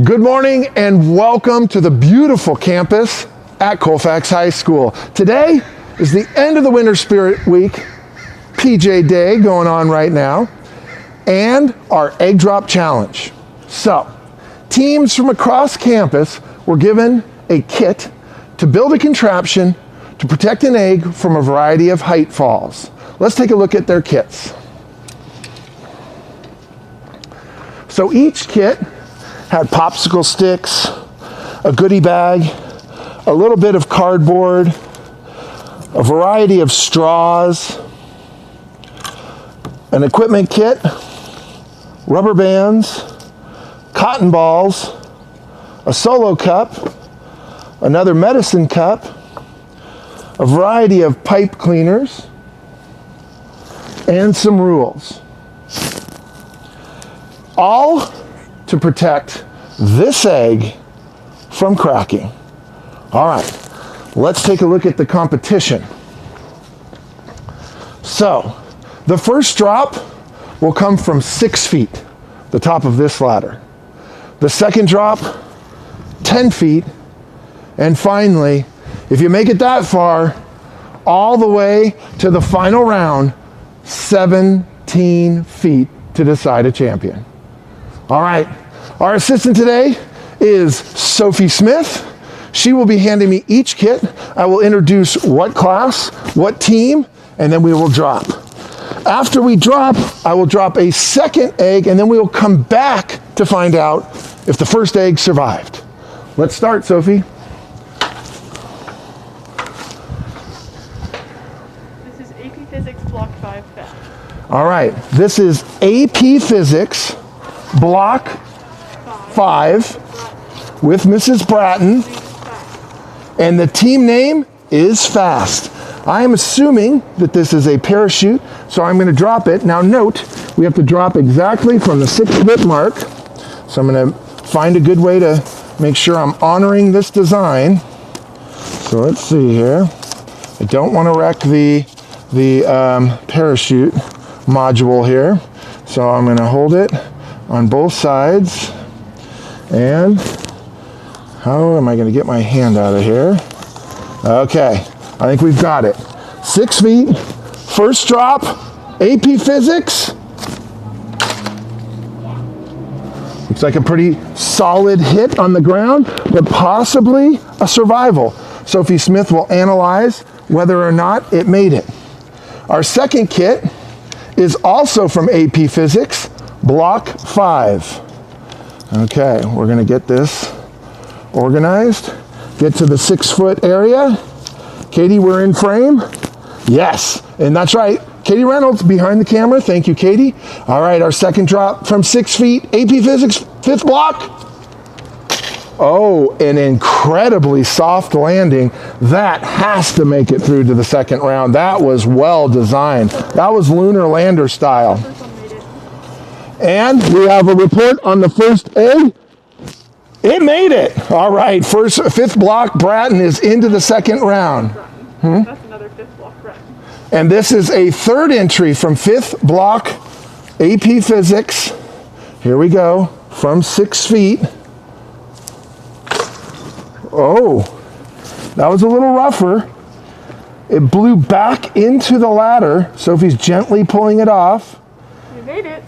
Good morning and welcome to the beautiful campus at Colfax High School. Today is the end of the Winter Spirit Week, PJ Day going on right now, and our Egg Drop Challenge. So, teams from across campus were given a kit to build a contraption to protect an egg from a variety of height falls. Let's take a look at their kits. So each kit had popsicle sticks, a goodie bag, a little bit of cardboard, a variety of straws, an equipment kit, rubber bands, cotton balls, a solo cup, another medicine cup, a variety of pipe cleaners, and some rules. All to protect this egg from cracking. All right, let's take a look at the competition. So, the first drop will come from 6 feet, the top of this ladder. The second drop, 10 feet. And finally, if you make it that far, all the way to the final round, 17 feet to decide a champion. All right, our assistant today is Sophie Smith. She will be handing me each kit. I will introduce what class, what team, and then we will drop. After we drop, I will drop a second egg, and then we will come back to find out if the first egg survived. Let's start, Sophie. This is AP Physics Block 5 Fast. All right, this is AP Physics Block 5 with Mrs. Bratton, and the team name is Fast. I am assuming that this is a parachute, so I'm going to drop it. Now note, we have to drop exactly from the 6-foot mark, so I'm going to find a good way to make sure I'm honoring this design. So let's see here. I don't want to wreck the parachute module here, so I'm going to hold it on both sides. And how am I going to get my hand out of here? Okay, I think we've got it. 6 feet, first drop, AP Physics. Looks like a pretty solid hit on the ground, but possibly a survival. Sophie Smith will analyze whether or not it made it. Our second kit is also from AP Physics, Block 5. Okay, we're going to get this organized. Get to the 6-foot area. Katie, we're in frame. Yes, and that's right. Katie Reynolds behind the camera. Thank you, Katie. All right, our second drop from 6 feet. AP Physics, 5th block. Oh, an incredibly soft landing. That has to make it through to the second round. That was well designed. That was lunar lander style. And we have a report on the first egg. It made it. All right, 5th block Bratton is into the second round. That's another 5th block Bratton. And this is a third entry from 5th block AP Physics. Here we go, from 6 feet. Oh, that was a little rougher. It blew back into the ladder. Sophie's gently pulling it off. You made it.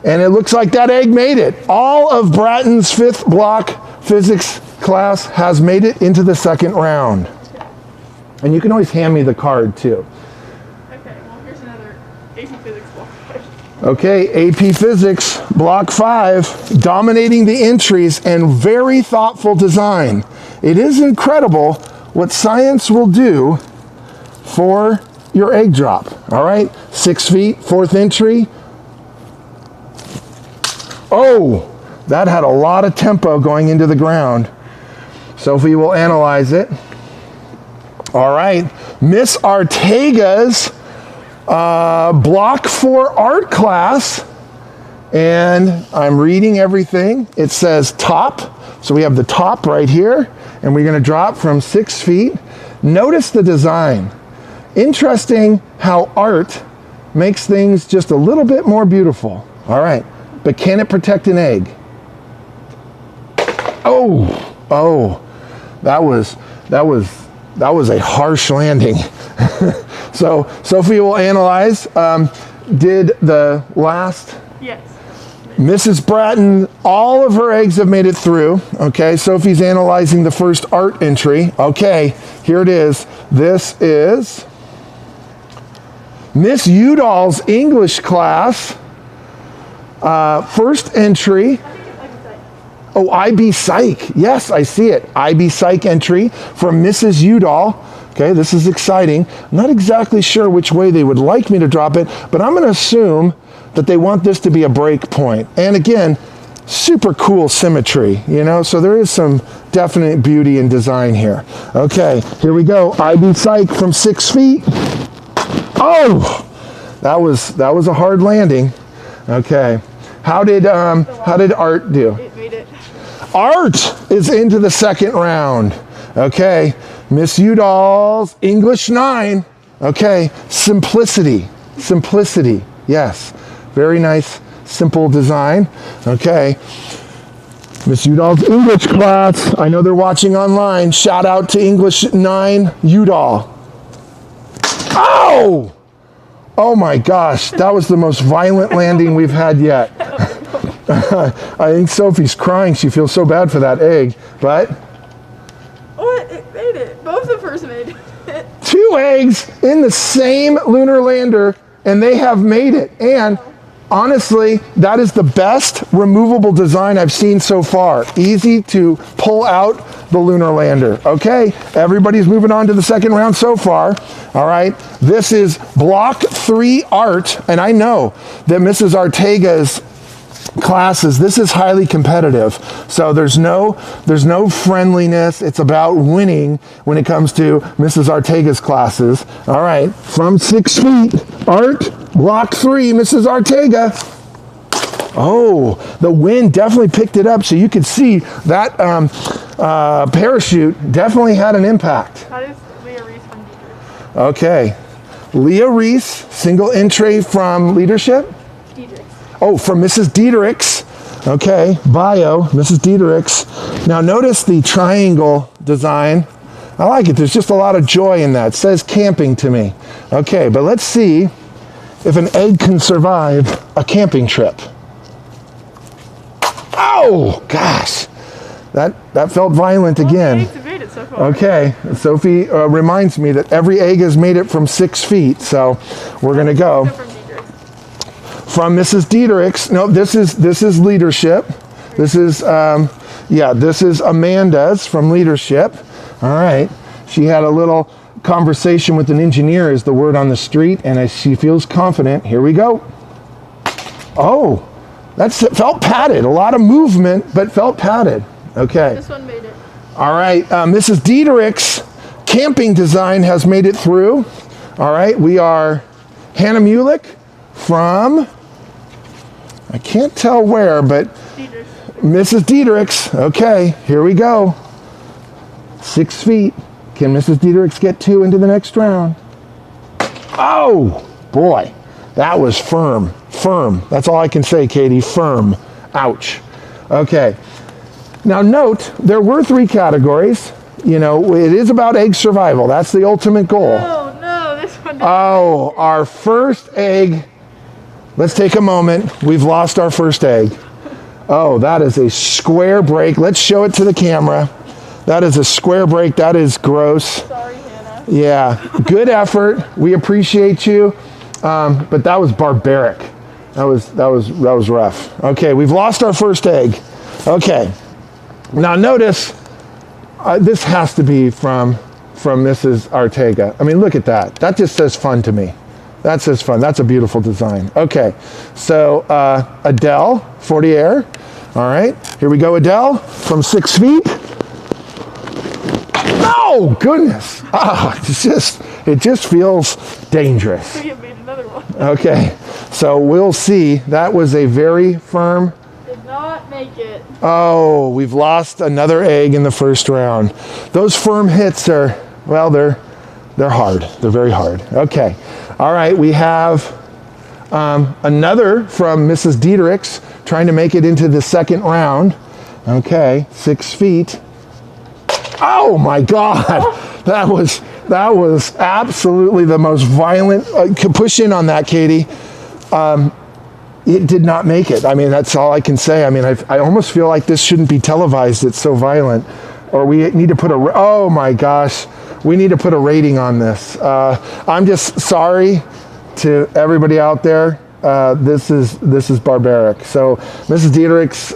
And it looks like that egg made it. All of Bratton's 5th block physics class has made it into the second round. And you can always hand me the card too. Okay, well here's another AP Physics Block 5. Okay, AP Physics Block 5, dominating the entries and very thoughtful design. It is incredible what science will do for your egg drop. All right, 6 feet, 4th entry. Oh, that had a lot of tempo going into the ground. Sophie will analyze it. All right, Miss Artega's Block 4 art class. And I'm reading everything. It says top. So we have the top right here. And we're going to drop from 6 feet. Notice the design. Interesting how art makes things just a little bit more beautiful. All right. But can it protect an egg? Oh, that was a harsh landing. So Sophie will analyze. Did the last Yes. Mrs. Bratton, all of her eggs have made it through. Okay, Sophie's analyzing the first art entry. Okay, here it is. This is Miss Udall's English class. First entry. Oh, IB Psych. Yes, I see it. IB Psych entry from Mrs. Udall. Okay, this is exciting. I'm not exactly sure which way they would like me to drop it, but I'm going to assume that they want this to be a break point. And again, super cool symmetry, you know, so there is some definite beauty in design here. Okay, here we go. IB Psych from 6 feet. Oh, that was a hard landing. Okay, how did Art do? It made it. Art is into the second round. Okay, Miss Udall's English 9. Okay, simplicity. Yes, very nice, simple design. Okay, Miss Udall's English class. I know they're watching online. Shout out to English 9 Udall. Oh! Oh my gosh, that was the most violent landing we've had yet. I think Sophie's crying. She feels so bad for that egg, but What? It made it. Both of hers made it. 2 eggs in the same lunar lander, and they have made it. And honestly, that is the best removable design I've seen so far. Easy to pull out the lunar lander. Okay, everybody's moving on to the second round so far. All right, this is block 3 art, and I know that Mrs. Artega's classes, this is highly competitive, so there's no friendliness. It's about winning when it comes to Mrs. Artega's classes. All right, from 6 feet, art, block 3, Mrs. Artega. Oh, the wind definitely picked it up, so you could see that parachute definitely had an impact. How does Leah Reese from Dietrich? Okay, Leah Reese, single entry from leadership. Dietrich. Oh, from Mrs. Dietrich's. Okay, bio, Mrs. Dietrich's. Now notice the triangle design. I like it. There's just a lot of joy in that. It says camping to me. Okay, but let's see if an egg can survive a camping trip. Oh, gosh. That felt violent again. Eggs have made it so far. Okay, Sophie reminds me that every egg has made it from 6 feet, so we're going to go. From Dietrich. From Mrs. Dietrich's. No, this is leadership. This is this is Amanda's from leadership. All right. She had a little conversation with an engineer, is the word on the street, and as she feels confident, here we go. Oh, it felt padded. A lot of movement, but felt padded. Okay. This one made it. All right. Mrs. Dietrich's camping design has made it through. All right. We are Hannah Mulick from, I can't tell where, but Dietrich. Mrs. Dietrich's. Okay, here we go. 6 feet. Can Mrs. Dietrich's get 2 into the next round? Oh, boy. That was firm. Firm. That's all I can say, Katie. Firm. Ouch. Okay. Now note, there were 3 categories. You know, it is about egg survival. That's the ultimate goal. Oh, no, this one didn't. Oh, our first egg. Let's take a moment. We've lost our first egg. Oh, that is a square break. Let's show it to the camera. That is a square break. That is gross. Sorry, Hannah. Yeah, good effort. We appreciate you. But that was barbaric. That was rough. Okay, we've lost our first egg. Okay. Now notice, this has to be from Mrs. Artega. I mean, look at that. That just says fun to me. That says fun. That's a beautiful design. Okay, so Adele, Fortier. All right, here we go, Adele, from 6 feet. Oh, goodness. Oh, it just feels dangerous. So you made another one. Okay, so we'll see. That was a very firm. Did not make it. Oh, we've lost another egg in the first round. Those firm hits are, well, they're hard. They're very hard. Okay. All right, we have another from Mrs. Dietrich's trying to make it into the second round. Okay, 6 feet. Oh my God, that was absolutely the most violent. Push in on that, Katie. It did not make it. I mean, that's all I can say. I mean, I almost feel like this shouldn't be televised. It's so violent. Or we need to put a, oh my gosh, we need to put a rating on this. I'm just sorry to everybody out there. This is barbaric. So Mrs. Dietrich's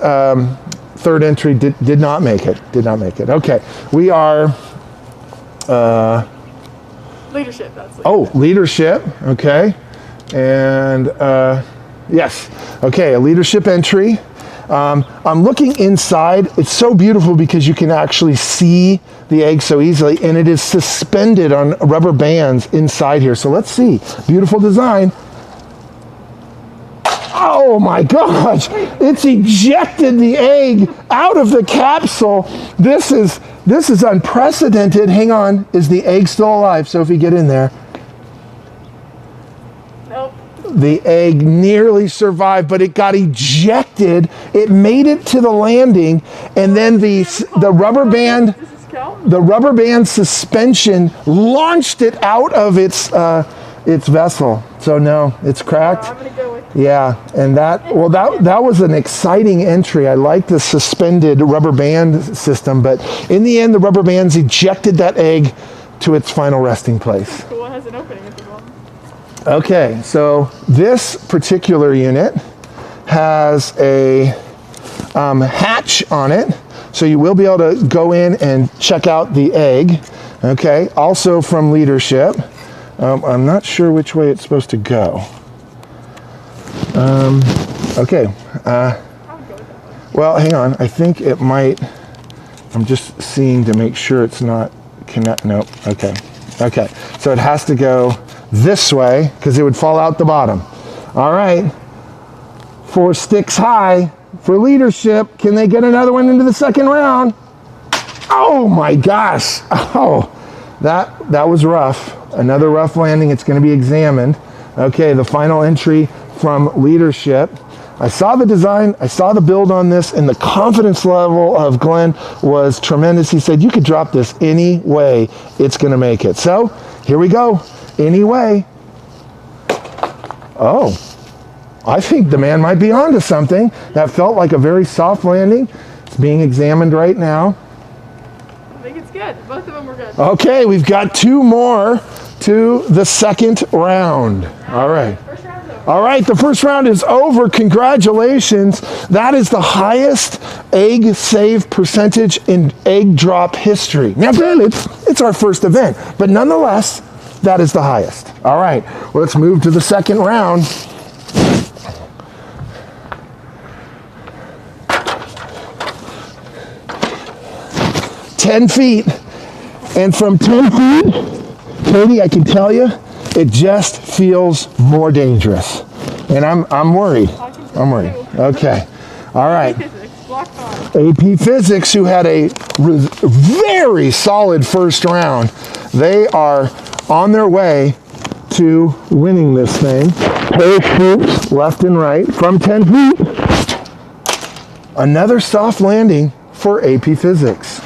third entry did not make it. Did not make it. Okay, we are Leadership. That's leadership. oh, leadership. Okay, and yes. Okay, a leadership entry. I'm looking inside. It's so beautiful because you can actually see the egg so easily, and it is suspended on rubber bands inside here. So let's see. Beautiful design. Oh my gosh, it's ejected the egg out of the capsule. This is unprecedented. Hang on, is the egg still alive? Sophie, get in there. Nope. The egg nearly survived, but it got ejected. It made it to the landing, and then the rubber band, This is Cal? the rubber band suspension launched it out of its vessel. So no, it's cracked. I'm gonna go with Yeah, and that was an exciting entry. I like the suspended rubber band system, but in the end, the rubber bands ejected that egg to its final resting place. cool. It has an opening if you want. Okay, so this particular unit has a hatch on it, so you will be able to go in and check out the egg. Okay, also from leadership. I'm not sure which way it's supposed to go. Okay. I would go with that one. Well, hang on. I think it might. I'm just seeing to make sure it's not connect. Nope. Okay. Okay. So it has to go this way because it would fall out the bottom. All right. 4 sticks high for leadership. Can they get another one into the second round? Oh my gosh. Oh, that was rough. Another rough landing. It's going to be examined. Okay. The final entry from leadership. I saw the design, I saw the build on this, and the confidence level of Glenn was tremendous. He said, you could drop this any way, it's going to make it. So here we go. Anyway. Oh, I think the man might be onto something. That felt like a very soft landing. It's being examined right now. I think it's good. Both of them were good. Okay, we've got 2 more to the second round. All right. First round's over. All right, the first round is over. Congratulations. That is the highest egg save percentage in egg drop history. Now, granted, it's our first event, but nonetheless, that is the highest. All right, well, let's move to the second round. "10 feet, and from 10 feet, Katie, I can tell you, it just feels more dangerous, and I'm worried. I'm worried. Okay, all right. Physics, block 5. AP Physics, who had a very solid first round, they are on their way to winning this thing. Parachutes left and right from 10 feet. Another soft landing for AP Physics.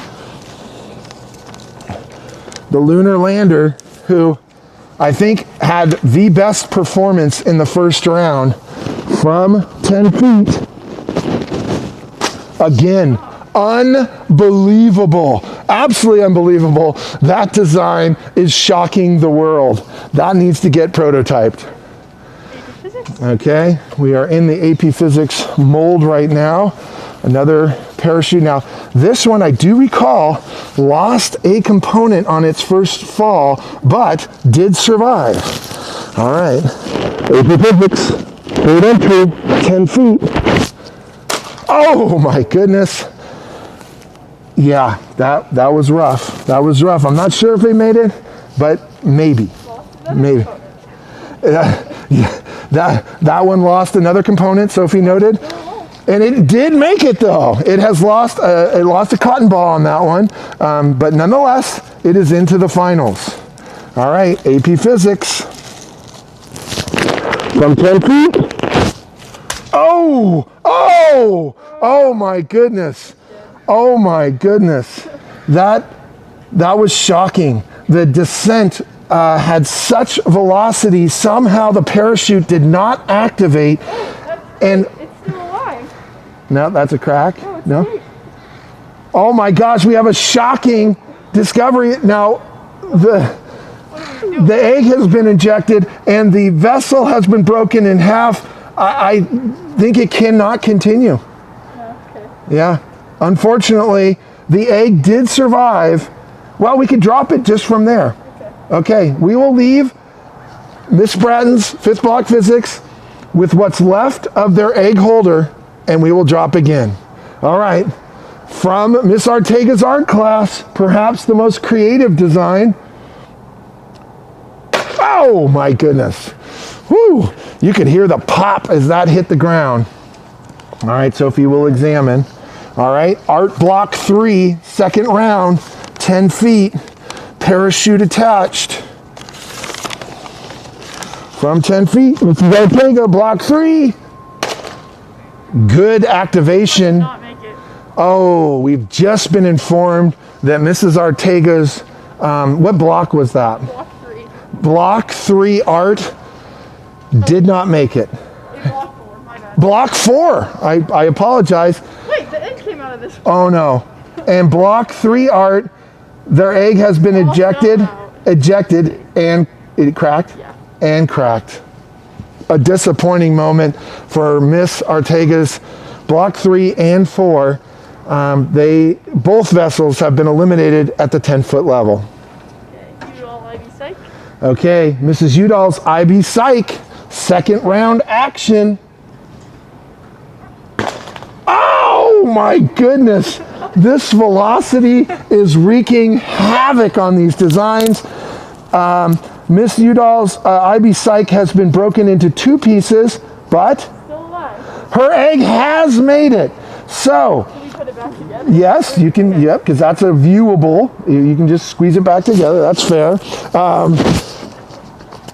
The lunar lander, who I think had the best performance in the first round from 10 feet. Again, unbelievable. Absolutely unbelievable. That design is shocking the world. That needs to get prototyped. Physics. Okay, we are in the AP Physics mold right now. Another parachute. Now, this one I do recall lost a component on its first fall, but did survive. All right, AP Physics, third entry, 10 feet. Oh my goodness. Yeah, that was rough. That was rough. I'm not sure if they made it, but maybe. Maybe. That one lost another component, Sophie noted. And it did make it though. It has lost a cotton ball on that one, but nonetheless, it is into the finals. All right, AP Physics from 10 feet. Oh my goodness. Oh my goodness. That was shocking. The descent had such velocity. Somehow the parachute did not activate. And It's still alive. no, that's a crack. Oh, it's No. great. Oh my gosh, we have a shocking discovery. Now, the egg has been ejected and the vessel has been broken in half. I think it cannot continue. Oh, okay. Yeah. Unfortunately, the egg did survive. Well, we could drop it just from there. Okay, we will leave Miss Bratton's fifth block physics with what's left of their egg holder, and we will drop again. All right. From Miss Artega's art class, perhaps the most creative design. Oh my goodness. Woo! You could hear the pop as that hit the ground. All right, Sophie will examine. All right, art block 3, second round, 10 feet, parachute attached. From 10 feet, Mrs. Artega, block 3. Good activation. Not make it. Oh, we've just been informed that Mrs. Artega's, what block was that? Block 3. Block 3 art did not make it. Hey, block 4. My bad. Block 4, I apologize. Wait, the egg came out of this. Oh no. And block 3 art, their egg has been Oh, ejected, no. and it cracked? Yeah. And cracked. A disappointing moment for Miss Artega's block 3 and 4. Both vessels have been eliminated at the 10-foot level. Okay, you all IB psych. Okay, Mrs. Udall's IB Psych, second round action. Oh my goodness, this velocity is wreaking havoc on these designs. Miss Udall's IB Psych has been broken into 2 pieces, but Still alive. her egg has made it. So, Can we put it back together? yes, you can, yep, because that's a viewable. You can just squeeze it back together, that's fair.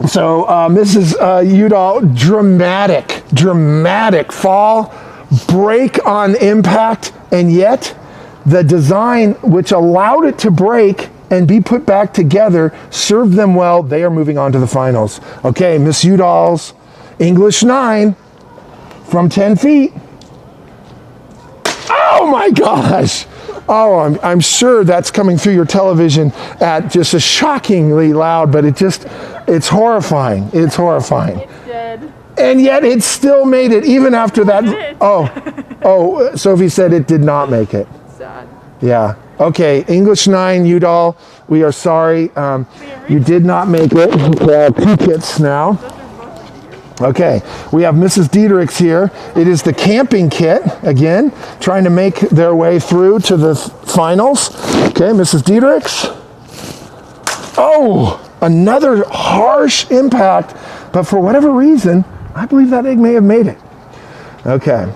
So Mrs. Udall, dramatic fall, break on impact, and yet the design which allowed it to break and be put back together served them well. They are moving on to the finals. Okay, Miss Udall's English 9 from 10 feet. Oh my gosh! Oh, I'm sure that's coming through your television at just a shockingly loud, but it's horrifying. It's horrifying. It's dead. And yet it still made it, even after that. did. Oh, Sophie said it did not make it. Sad. Yeah. Okay, English 9, Udall, we are sorry. You did not make it. 2 kits now. Those are both here. Okay, we have Mrs. Dieterichs here. It is the camping kit, again, trying to make their way through to the finals. Okay, Mrs. Dieterichs. Oh, another harsh impact, but for whatever reason, I believe that egg may have made it. Okay,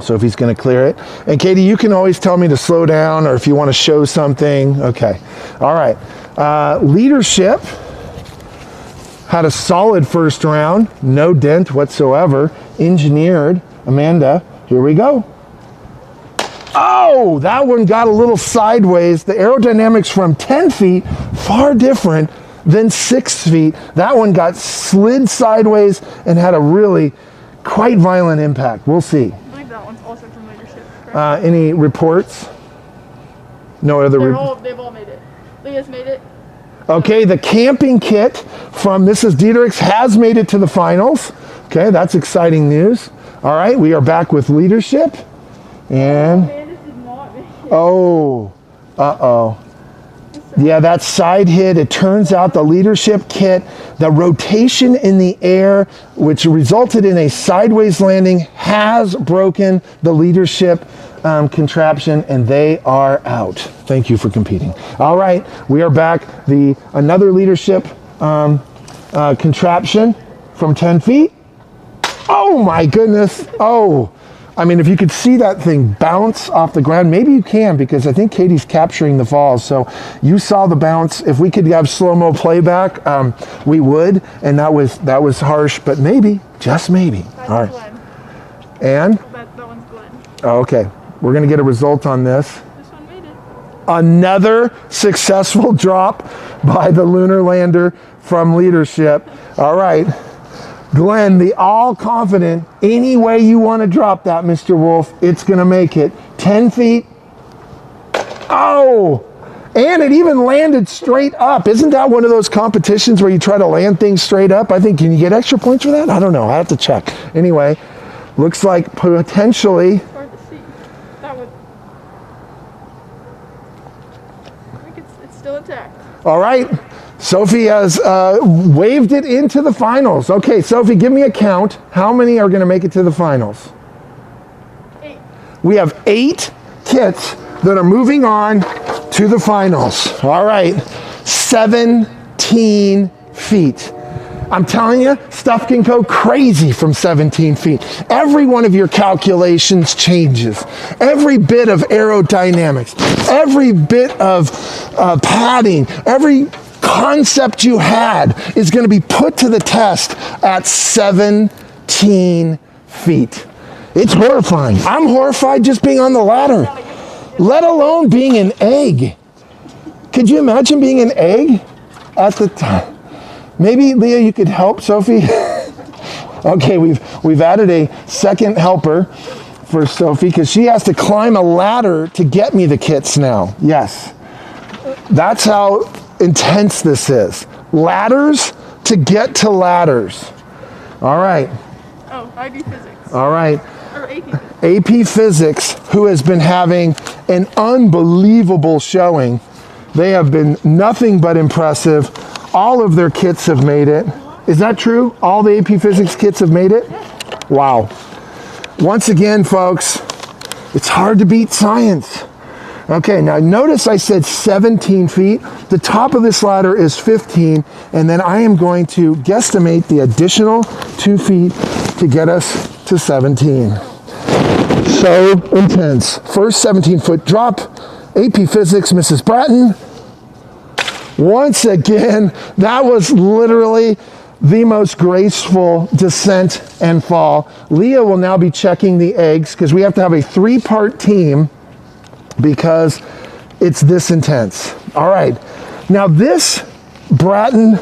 Sophie's gonna clear it. And Katie, you can always tell me to slow down or if you wanna show something. Okay, all right. Leadership had a solid first round, no dent whatsoever. Engineered, Amanda, here we go. Oh, that one got a little sideways. The aerodynamics from 10 feet, far different than 6 feet. That one got slid sideways and had a really quite violent impact. We'll see. I believe that one's also from leadership. Correct? Any reports? No other reports? They've all made it. Leah's made it. Okay, the camping kit from Mrs. Dieterichs has made it to the finals. Okay, that's exciting news. All right, we are back with leadership. And, Amanda did not make it. oh, uh-oh. Yeah, that side hit. It turns out the leadership kit, the rotation in the air, which resulted in a sideways landing, has broken the leadership contraption, and they are out. Thank you for competing. All right, we are back. Another leadership contraption from 10 feet. Oh my goodness. Oh, I mean, if you could see that thing bounce off the ground, maybe you can, because I think Katie's capturing the falls. So you saw the bounce. If we could have slow-mo playback, we would, and that was harsh, but maybe, just maybe. That's All right. Glenn. And? That one's Glenn. Oh, okay. We're going to get a result on this. This one made it. Another successful drop by the lunar lander from leadership. All right. Glenn, the all-confident, any way you want to drop that, Mr. Wolf, it's going to make it. 10 feet. Oh! And it even landed straight up. Isn't that one of those competitions where you try to land things straight up? I think, can you get extra points for that? I don't know. I have to check. Anyway, looks like potentially... It's hard to see. That would... I think it's still intact. All right. Sophie has waved it into the finals. Okay, Sophie, give me a count. How many are going to make it to the finals? 8. We have 8 kits that are moving on to the finals. All right, 17 feet. I'm telling you, stuff can go crazy from 17 feet. Every one of your calculations changes. Every bit of aerodynamics, every bit of padding, every concept you had is going to be put to the test at 17 feet. It's horrifying. I'm horrified just being on the ladder, let alone being an egg. Could you imagine being an egg at the time? Maybe, Leah, you could help Sophie? Okay, we've added a second helper for Sophie because she has to climb a ladder to get me the kits now. Yes. That's how intense this is. Ladders to get to ladders. All right. Oh, IB physics. All right. Or AP physics. AP Physics, who has been having an unbelievable showing. They have been nothing but impressive. All of their kits have made it. Is that true? All the AP Physics kits have made it? Wow. Once again, folks, it's hard to beat science. Okay, now notice I said 17 feet. The top of this ladder is 15, and then I am going to guesstimate the additional 2 feet to get us to 17. So intense. First 17-foot drop. AP Physics, Mrs. Bratton. Once again, that was literally the most graceful descent and fall. Leah will now be checking the eggs because we have to have a 3-part team because it's this intense. All right. Now this Bratton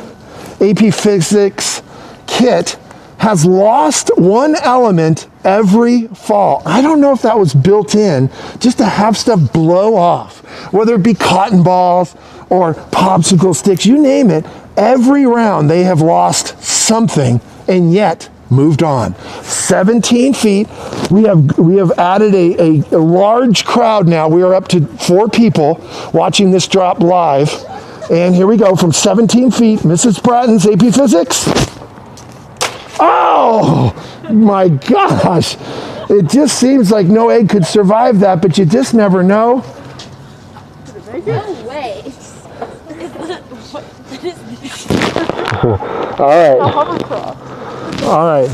AP Physics kit has lost one element every fall. I don't know if that was built in just to have stuff blow off, whether it be cotton balls or popsicle sticks, you name it. Every round they have lost something and yet moved on. 17 feet. We have added a large crowd now. We are up to 4 people watching this drop live. And here we go from 17 feet. Mrs. Bratton's AP Physics. Oh my gosh. It just seems like no egg could survive that, but you just never know. No way. All right. A hovercraft. All right.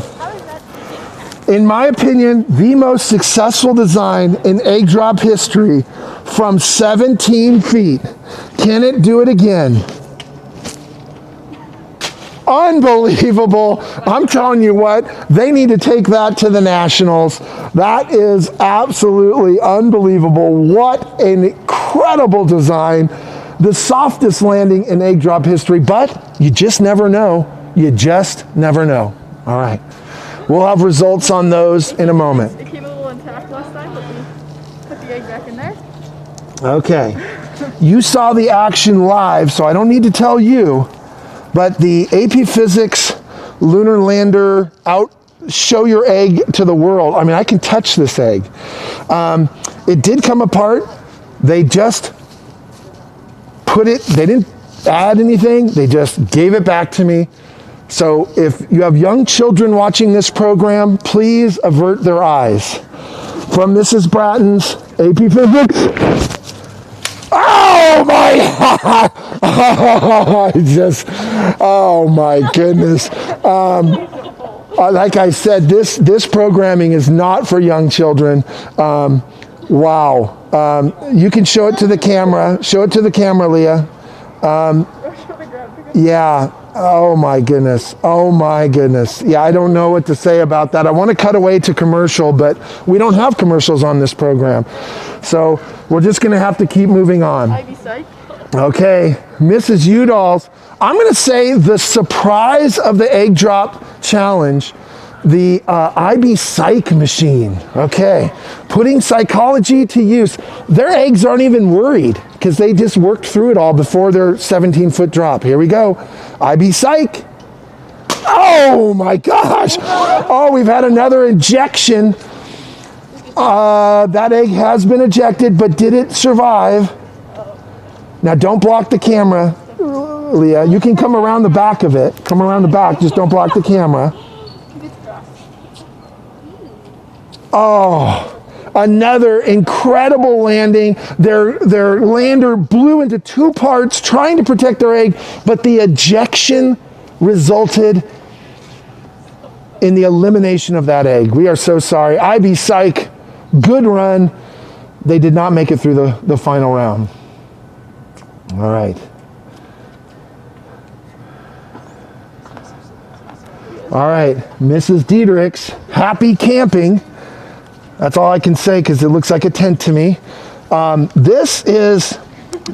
In my opinion, the most successful design in egg drop history from 17 feet. Can it do it again? Unbelievable. I'm telling you what, they need to take that to the Nationals. That is absolutely unbelievable. What an incredible design. The softest landing in egg drop history, but you just never know. You just never know. All right. We'll have results on those in a moment. It came a little intact last time, but we put the egg back in there. Okay. You saw the action live, so I don't need to tell you, but the AP Physics lunar lander out, show your egg to the world. I mean, I can touch this egg. It did come apart. They just put it, they didn't add anything. They just gave it back to me. So if you have young children watching this program, please avert their eyes. From Mrs. Bratton's AP Physics. Oh my oh my goodness. Like I said, this programming is not for young children. Wow. You can show it to the camera. Show it to the camera, Leah. Yeah. Oh my goodness. Oh my goodness. Yeah, I don't know what to say about that. I want to cut away to commercial, but we don't have commercials on this program. So we're just going to have to keep moving on. Ivy Psych. Okay, Mrs. Udall's. I'm going to say the surprise of the egg drop challenge, the IB Psych machine. Okay, putting psychology to use. Their eggs aren't even worried because they just worked through it all before their 17-foot drop. Here we go. IB Psych. Oh my gosh. Oh, we've had another injection. That egg has been ejected, but did it survive? Now don't block the camera, Leah. You can come around the back of it. Come around the back, just don't block the camera. Oh, another incredible landing. Their lander blew into two parts trying to protect their egg, but the ejection resulted in the elimination of that egg. We are so sorry. IB Psych, good run. They did not make it through the final round. All right. All right, Mrs. Diederichs, happy camping. That's all I can say because it looks like a tent to me. This is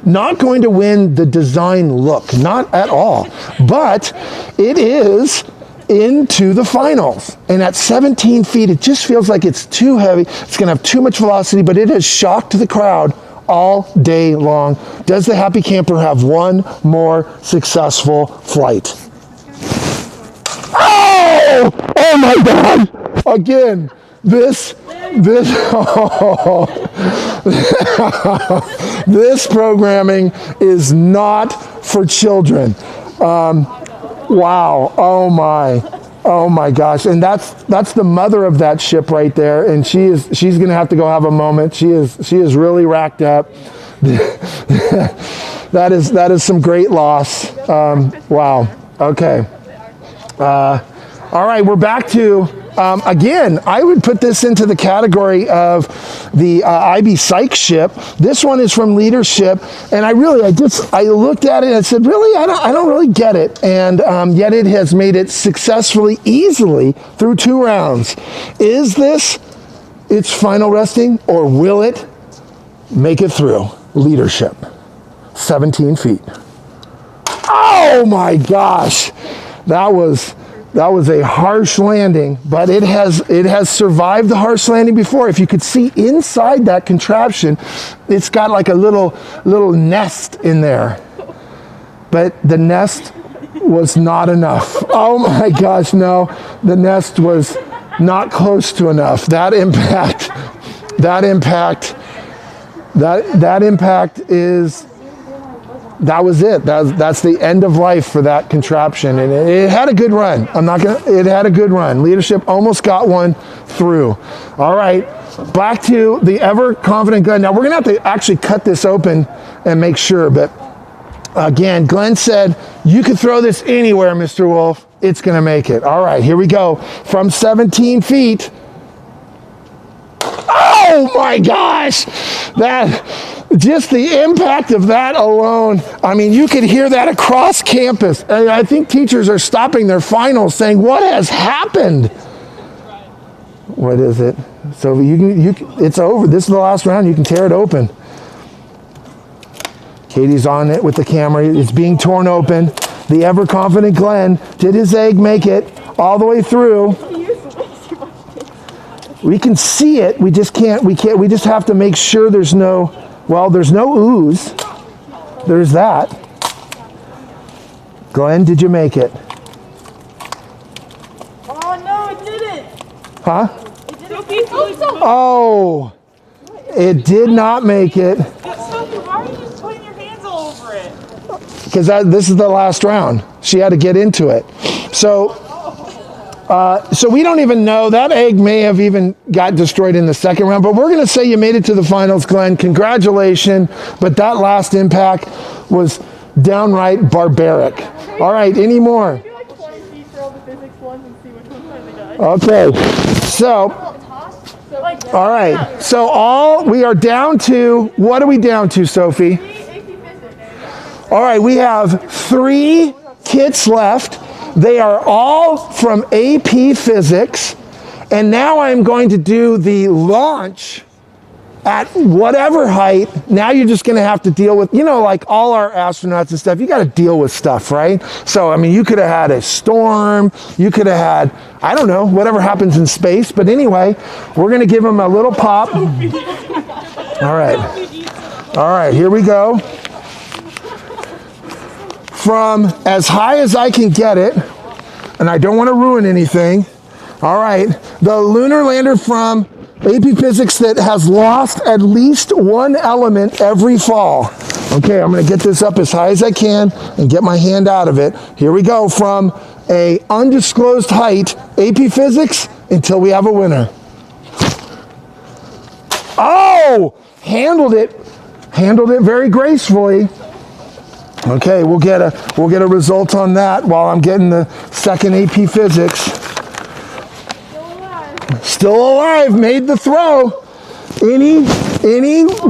not going to win the design look, not at all, but it is into the finals. And at 17 feet, it just feels like it's too heavy. It's going to have too much velocity, but it has shocked the crowd all day long. Does the happy camper have one more successful flight? Oh! Oh my God! Again, this this programming is not for children. Wow! Oh my gosh! And that's the mother of that ship right there, and she's going to have to go have a moment. She is really racked up. That is some great loss. Wow. Okay. All right, we're back to, again, I would put this into the category of the IB Psych ship. This one is from Leadership, and I looked at it and I said, really, I don't really get it. And yet it has made it successfully, easily through 2 rounds. Is this its final resting, or will it make it through? Leadership, 17 feet. Oh my gosh, that was a harsh landing, but it has survived the harsh landing before. If you could see inside that contraption, it's got like a little nest in there. But the nest was not enough. Oh my gosh, no. The nest was not close to enough. That impact is, that was it. That's the end of life for that contraption. And it had a good run. It had a good run. Leadership almost got one through. All right, back to the ever confident Glenn. Now we're gonna have to actually cut this open and make sure, but again, Glenn said, you could throw this anywhere, Mr. Wolf. It's gonna make it. All right, here we go. From 17 feet. Oh my gosh! Just the impact of that alone. I mean, you could hear that across campus. And I think teachers are stopping their finals saying, what has happened? What is it? So it's over. This is the last round. You can tear it open. Katie's on it with the camera. It's being torn open. The ever confident Glenn, did his egg make it all the way through? We can see it. We just can't. We just have to make sure there's no ooze. There's that. Glenn, did you make it? Oh no, it didn't. Huh? It didn't. Oh, it did not make it. Sophie, why are you just putting your hands all over it? Because this is the last round. She had to get into it. So we don't even know. That egg may have even got destroyed in the second round, but we're going to say you made it to the finals, Glenn. Congratulations. But that last impact was downright barbaric. All right, any more? Do like 20 feet for all the physics ones and see which one finally died. Okay. So, all right. So we are down to, what are we down to, Sophie? All right, we have 3 kits left. They are all from AP Physics. And now I'm going to do the launch at whatever height. Now you're just going to have to deal with, like all our astronauts and stuff, you got to deal with stuff, right? So, I mean, you could have had a storm. You could have had, I don't know, whatever happens in space. But anyway, we're going to give them a little pop. All right. All right, here we go. From as high as I can get it, and I don't want to ruin anything. All right, the lunar lander from AP Physics that has lost at least one element every fall. Okay, I'm going to get this up as high as I can and get my hand out of it. Here we go, from a undisclosed height, AP Physics, until we have a winner. Oh, handled it very gracefully. Okay, we'll get a result on that while I'm getting the second AP Physics. Still alive, made the throw. Any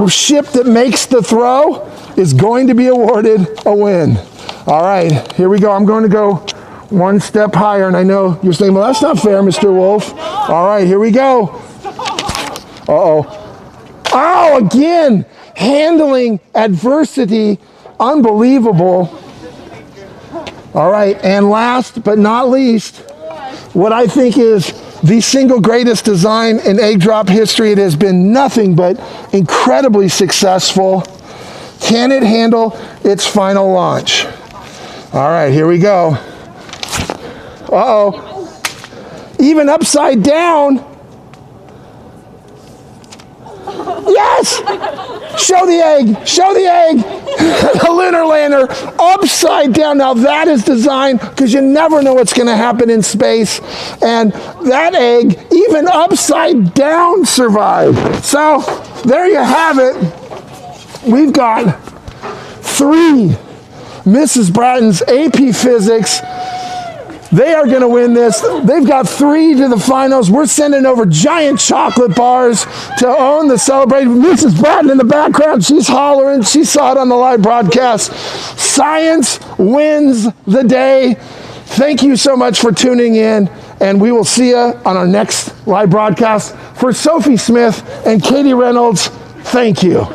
ship that makes the throw is going to be awarded a win. All right, here we go. I'm going to go one step higher, and I know you're saying, well, that's not fair, Mr. Wolf. All right, here we go. Uh-oh. Oh, again, handling adversity, unbelievable. All right, and last but not least, what I think is the single greatest design in egg drop history. It has been nothing but incredibly successful. Can it handle its final launch? All right, here we go. Uh-oh. Even upside down. Yes! Show the egg! Show the egg! The lunar lander upside down. Now that is designed because you never know what's going to happen in space. And that egg, even upside down, survived. So there you have it. We've got 3 Mrs. Bratton's AP Physics. They are going to win this. They've got 3 to the finals. We're sending over giant chocolate bars to own the celebration. Mrs. Bratton in the background, she's hollering. She saw it on the live broadcast. Science wins the day. Thank you so much for tuning in, and we will see you on our next live broadcast. For Sophie Smith and Katie Reynolds, thank you.